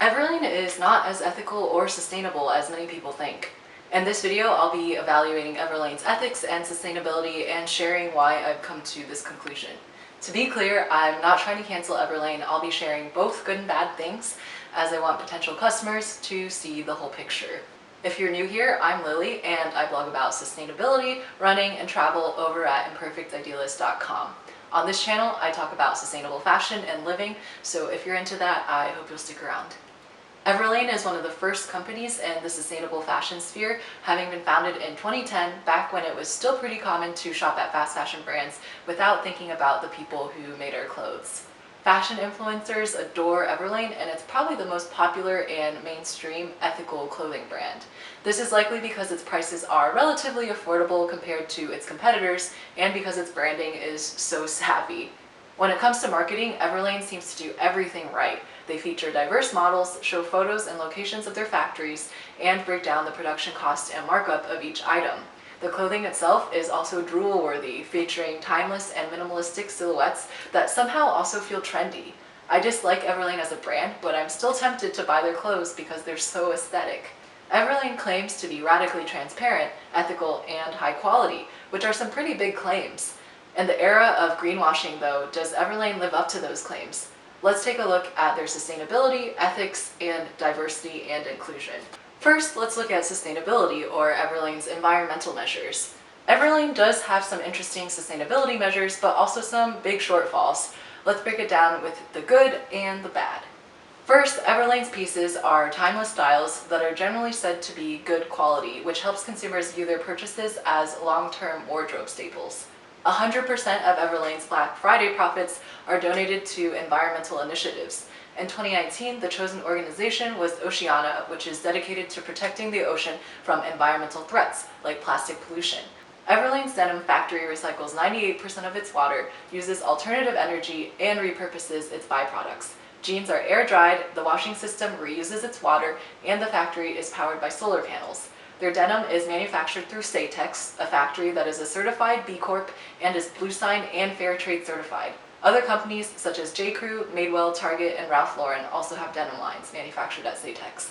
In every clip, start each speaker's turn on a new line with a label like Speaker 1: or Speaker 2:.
Speaker 1: Everlane is not as ethical or sustainable as many people think. In this video, I'll be evaluating Everlane's ethics and sustainability and sharing why I've come to this conclusion. To be clear, I'm not trying to cancel Everlane. I'll be sharing both good and bad things, as I want potential customers to see the whole picture. If you're new here, I'm Lily, and I blog about sustainability, running, and travel over at imperfectidealist.com. On this channel, I talk about sustainable fashion and living, so if you're into that, I hope you'll stick around. Everlane is one of the first companies in the sustainable fashion sphere, having been founded in 2010, back when it was still pretty common to shop at fast fashion brands without thinking about the people who made our clothes. Fashion influencers adore Everlane, and it's probably the most popular and mainstream ethical clothing brand. This is likely because its prices are relatively affordable compared to its competitors, and because its branding is so savvy. When it comes to marketing, Everlane seems to do everything right. They feature diverse models, show photos and locations of their factories, and break down the production cost and markup of each item. The clothing itself is also drool-worthy, featuring timeless and minimalistic silhouettes that somehow also feel trendy. I dislike Everlane as a brand, but I'm still tempted to buy their clothes because they're so aesthetic. Everlane claims to be radically transparent, ethical, and high quality, which are some pretty big claims. In the era of greenwashing, though, does Everlane live up to those claims? Let's take a look at their sustainability, ethics, and diversity and inclusion. First, let's look at sustainability, or Everlane's environmental measures. Everlane does have some interesting sustainability measures, but also some big shortfalls. Let's break it down with the good and the bad. First, Everlane's pieces are timeless styles that are generally said to be good quality, which helps consumers view their purchases as long-term wardrobe staples. 100% of Everlane's Black Friday profits are donated to environmental initiatives. In 2019, the chosen organization was Oceana, which is dedicated to protecting the ocean from environmental threats like plastic pollution. Everlane's denim factory recycles 98% of its water, uses alternative energy, and repurposes its byproducts. Jeans are air-dried, the washing system reuses its water, and the factory is powered by solar panels. Their denim is manufactured through Saytex, a factory that is a certified B Corp and is Blue Sign and Fair Trade certified. Other companies such as J.Crew, Madewell, Target, and Ralph Lauren also have denim lines manufactured at Saytex.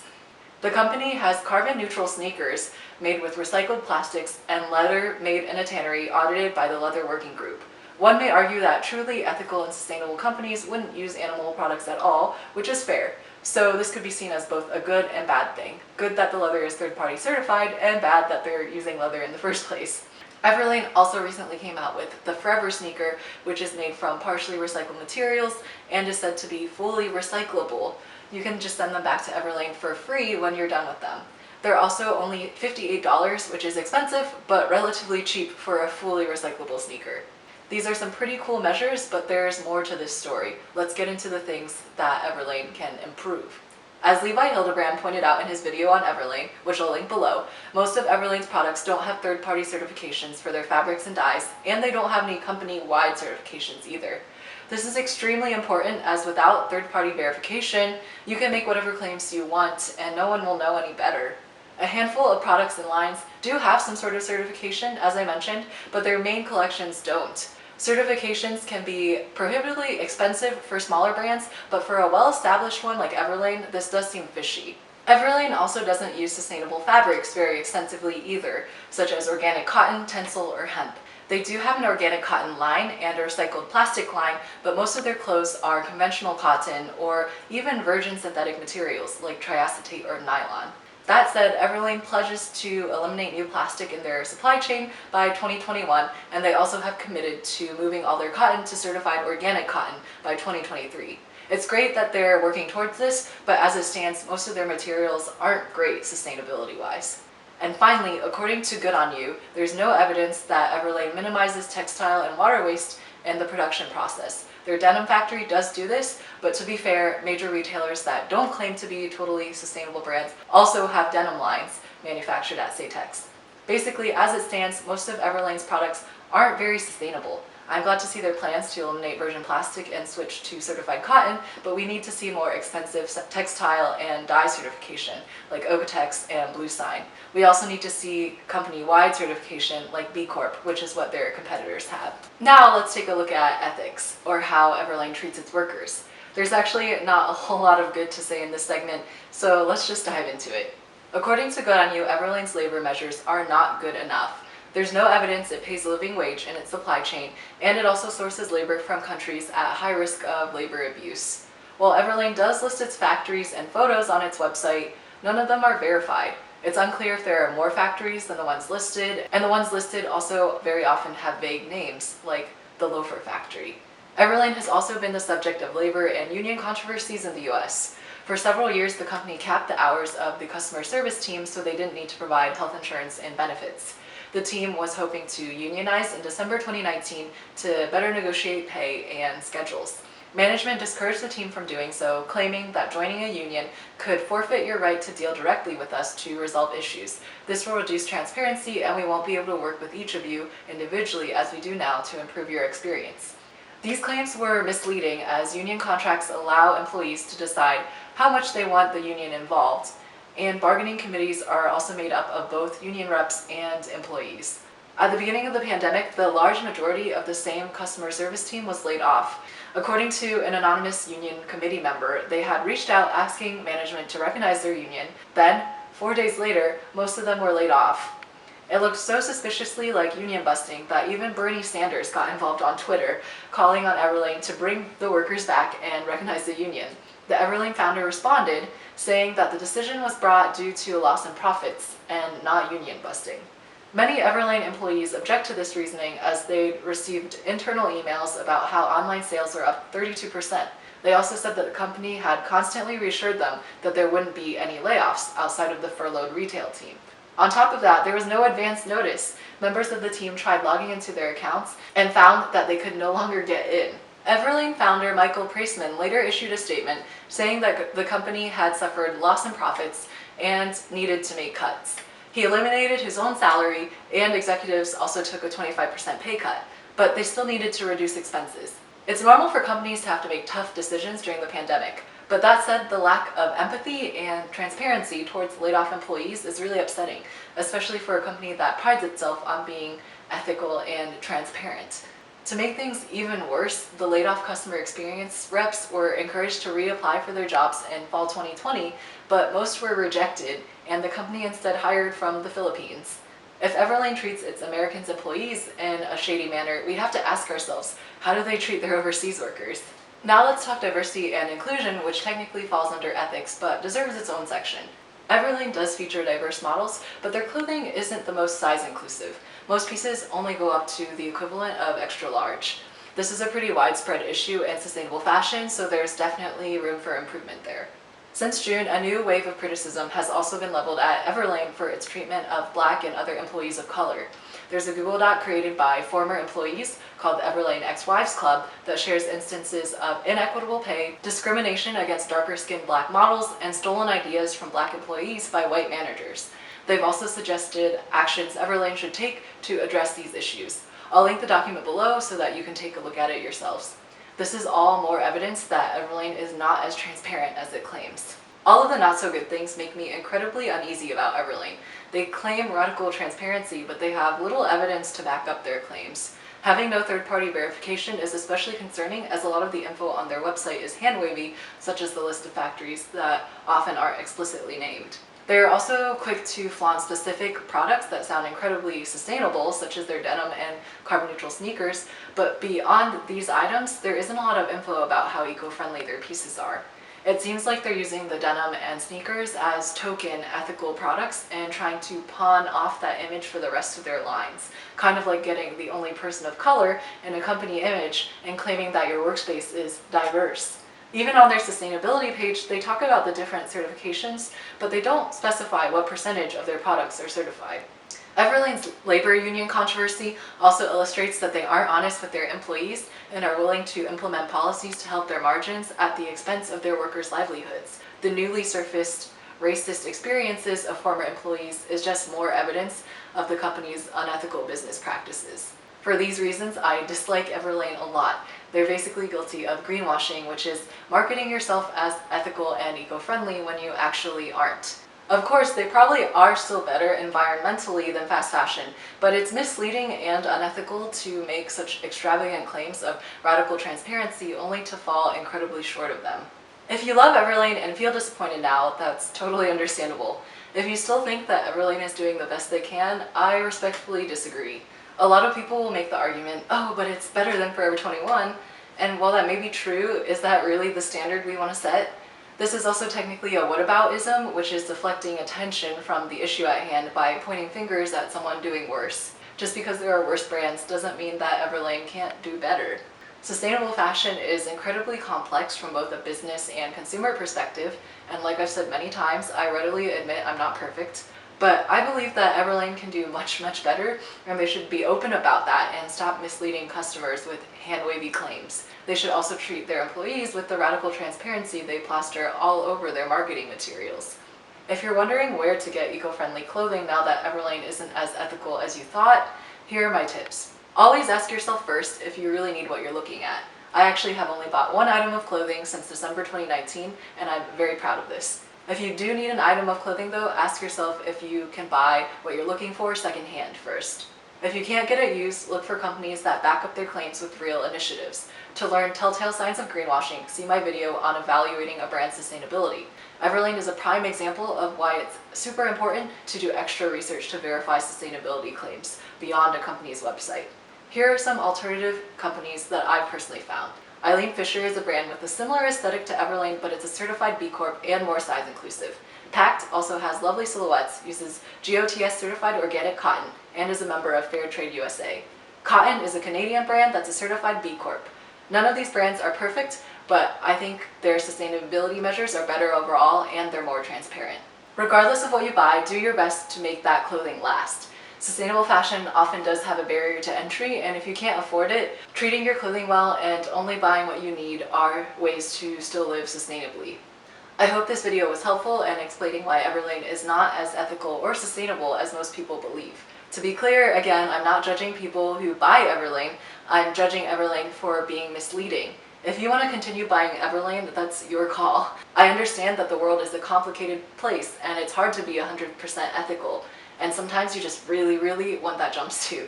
Speaker 1: The company has carbon-neutral sneakers made with recycled plastics and leather made in a tannery audited by the Leather Working Group. One may argue that truly ethical and sustainable companies wouldn't use animal products at all, which is fair. So this could be seen as both a good and bad thing. Good that the leather is third-party certified, and bad that they're using leather in the first place. Everlane also recently came out with the Forever sneaker, which is made from partially recycled materials and is said to be fully recyclable. You can just send them back to Everlane for free when you're done with them. They're also only $58, which is expensive, but relatively cheap for a fully recyclable sneaker. These are some pretty cool measures, but there's more to this story. Let's get into the things that Everlane can improve. As Levi Hildebrand pointed out in his video on Everlane, which I'll link below, most of Everlane's products don't have third-party certifications for their fabrics and dyes, and they don't have any company-wide certifications either. This is extremely important, as without third-party verification, you can make whatever claims you want, and no one will know any better. A handful of products and lines do have some sort of certification, as I mentioned, but their main collections don't. Certifications can be prohibitively expensive for smaller brands, but for a well-established one like Everlane, this does seem fishy. Everlane also doesn't use sustainable fabrics very extensively either, such as organic cotton, tencel, or hemp. They do have an organic cotton line and a recycled plastic line, but most of their clothes are conventional cotton or even virgin synthetic materials like triacetate or nylon. That said, Everlane pledges to eliminate new plastic in their supply chain by 2021, and they also have committed to moving all their cotton to certified organic cotton by 2023. It's great that they're working towards this, but as it stands, most of their materials aren't great sustainability-wise. And finally, according to Good On You, there's no evidence that Everlane minimizes textile and water waste in the production process. Their denim factory does do this, but to be fair, major retailers that don't claim to be totally sustainable brands also have denim lines manufactured at Saytex. Basically, as it stands, most of Everlane's products aren't very sustainable. I'm glad to see their plans to eliminate virgin plastic and switch to certified cotton, but we need to see more expensive textile and dye certification, like Okotex and Blue Sign. We also need to see company-wide certification like B Corp, which is what their competitors have. Now let's take a look at ethics, or how Everlane treats its workers. There's actually not a whole lot of good to say in this segment, so let's just dive into it. According to Good On You, Everlane's labor measures are not good enough. There's no evidence it pays a living wage in its supply chain, and it also sources labor from countries at high risk of labor abuse. While Everlane does list its factories and photos on its website, none of them are verified. It's unclear if there are more factories than the ones listed, and the ones listed also very often have vague names, like the Loafer Factory. Everlane has also been the subject of labor and union controversies in the US. For several years, the company capped the hours of the customer service team so they didn't need to provide health insurance and benefits. The team was hoping to unionize in December 2019 to better negotiate pay and schedules. Management discouraged the team from doing so, claiming that joining a union could forfeit your right to deal directly with us to resolve issues. This will reduce transparency, and we won't be able to work with each of you individually as we do now to improve your experience. These claims were misleading, as union contracts allow employees to decide how much they want the union involved, and bargaining committees are also made up of both union reps and employees. At the beginning of the pandemic, the large majority of the same customer service team was laid off. According to an anonymous union committee member, they had reached out asking management to recognize their union. Then, 4 days later, most of them were laid off. It looked so suspiciously like union busting that even Bernie Sanders got involved on Twitter, calling on Everlane to bring the workers back and recognize the union. The Everlane founder responded, saying that the decision was brought due to a loss in profits and not union busting. Many Everlane employees object to this reasoning, as they received internal emails about how online sales were up 32%. They also said that the company had constantly reassured them that there wouldn't be any layoffs outside of the furloughed retail team. On top of that, there was no advance notice. Members of the team tried logging into their accounts and found that they could no longer get in. Everlane founder Michael Preisman later issued a statement saying that the company had suffered loss in profits and needed to make cuts. He eliminated his own salary, and executives also took a 25% pay cut, but they still needed to reduce expenses. It's normal for companies to have to make tough decisions during the pandemic, but that said, the lack of empathy and transparency towards laid-off employees is really upsetting, especially for a company that prides itself on being ethical and transparent. To make things even worse, the laid-off customer experience reps were encouraged to reapply for their jobs in fall 2020, but most were rejected, and the company instead hired from the Philippines. If Everlane treats its American employees in a shady manner, we have to ask ourselves, how do they treat their overseas workers? Now let's talk diversity and inclusion, which technically falls under ethics, but deserves its own section. Everlane does feature diverse models, but their clothing isn't the most size inclusive. Most pieces only go up to the equivalent of extra large. This is a pretty widespread issue in sustainable fashion, so there's definitely room for improvement there. Since June, a new wave of criticism has also been leveled at Everlane for its treatment of Black and other employees of color. There's a Google Doc created by former employees called the Everlane Ex-Wives Club that shares instances of inequitable pay, discrimination against darker-skinned Black models, and stolen ideas from Black employees by white managers. They've also suggested actions Everlane should take to address these issues. I'll link the document below so that you can take a look at it yourselves. This is all more evidence that Everlane is not as transparent as it claims. All of the not-so-good things make me incredibly uneasy about Everlane. They claim radical transparency, but they have little evidence to back up their claims. Having no third-party verification is especially concerning, as a lot of the info on their website is hand-wavy, such as the list of factories that often aren't explicitly named. They are also quick to flaunt specific products that sound incredibly sustainable, such as their denim and carbon-neutral sneakers, but beyond these items, there isn't a lot of info about how eco-friendly their pieces are. It seems like they're using the denim and sneakers as token ethical products and trying to pawn off that image for the rest of their lines, kind of like getting the only person of color in a company image and claiming that your workspace is diverse. Even on their sustainability page, they talk about the different certifications, but they don't specify what percentage of their products are certified. Everlane's labor union controversy also illustrates that they aren't honest with their employees and are willing to implement policies to help their margins at the expense of their workers' livelihoods. The newly surfaced racist experiences of former employees is just more evidence of the company's unethical business practices. For these reasons, I dislike Everlane a lot. They're basically guilty of greenwashing, which is marketing yourself as ethical and eco-friendly when you actually aren't. Of course, they probably are still better environmentally than fast fashion, but it's misleading and unethical to make such extravagant claims of radical transparency only to fall incredibly short of them. If you love Everlane and feel disappointed now, that's totally understandable. If you still think that Everlane is doing the best they can, I respectfully disagree. A lot of people will make the argument, oh, but it's better than Forever 21, and while that may be true, is that really the standard we want to set? This is also technically a whataboutism, which is deflecting attention from the issue at hand by pointing fingers at someone doing worse. Just because there are worse brands doesn't mean that Everlane can't do better. Sustainable fashion is incredibly complex from both a business and consumer perspective, and like I've said many times, I readily admit I'm not perfect. But I believe that Everlane can do much, much better, and they should be open about that and stop misleading customers with hand-wavy claims. They should also treat their employees with the radical transparency they plaster all over their marketing materials. If you're wondering where to get eco-friendly clothing now that Everlane isn't as ethical as you thought, here are my tips. Always ask yourself first if you really need what you're looking at. I actually have only bought one item of clothing since December 2019, and I'm very proud of this. If you do need an item of clothing though, ask yourself if you can buy what you're looking for secondhand first. If you can't get it used, look for companies that back up their claims with real initiatives. To learn telltale signs of greenwashing, see my video on evaluating a brand's sustainability. Everlane is a prime example of why it's super important to do extra research to verify sustainability claims beyond a company's website. Here are some alternative companies that I've personally found. Eileen Fisher is a brand with a similar aesthetic to Everlane, but it's a certified B Corp and more size inclusive. Pact also has lovely silhouettes, uses GOTS certified organic cotton, and is a member of Fair Trade USA. Cotton is a Canadian brand that's a certified B Corp. None of these brands are perfect, but I think their sustainability measures are better overall and they're more transparent. Regardless of what you buy, do your best to make that clothing last. Sustainable fashion often does have a barrier to entry, and if you can't afford it, treating your clothing well and only buying what you need are ways to still live sustainably. I hope this video was helpful in explaining why Everlane is not as ethical or sustainable as most people believe. To be clear, again, I'm not judging people who buy Everlane, I'm judging Everlane for being misleading. If you want to continue buying Everlane, that's your call. I understand that the world is a complicated place and it's hard to be 100% ethical. And sometimes you just really want that jumpsuit.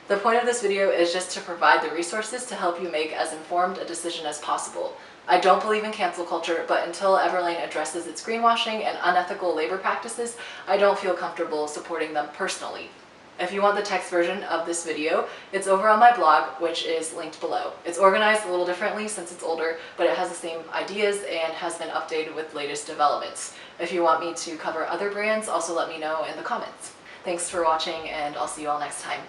Speaker 1: The point of this video is just to provide the resources to help you make as informed a decision as possible. I don't believe in cancel culture, but until Everlane addresses its greenwashing and unethical labor practices, I don't feel comfortable supporting them personally. If you want the text version of this video, it's over on my blog, which is linked below. It's organized a little differently since it's older, but it has the same ideas and has been updated with latest developments. If you want me to cover other brands, also let me know in the comments. Thanks for watching, and I'll see you all next time.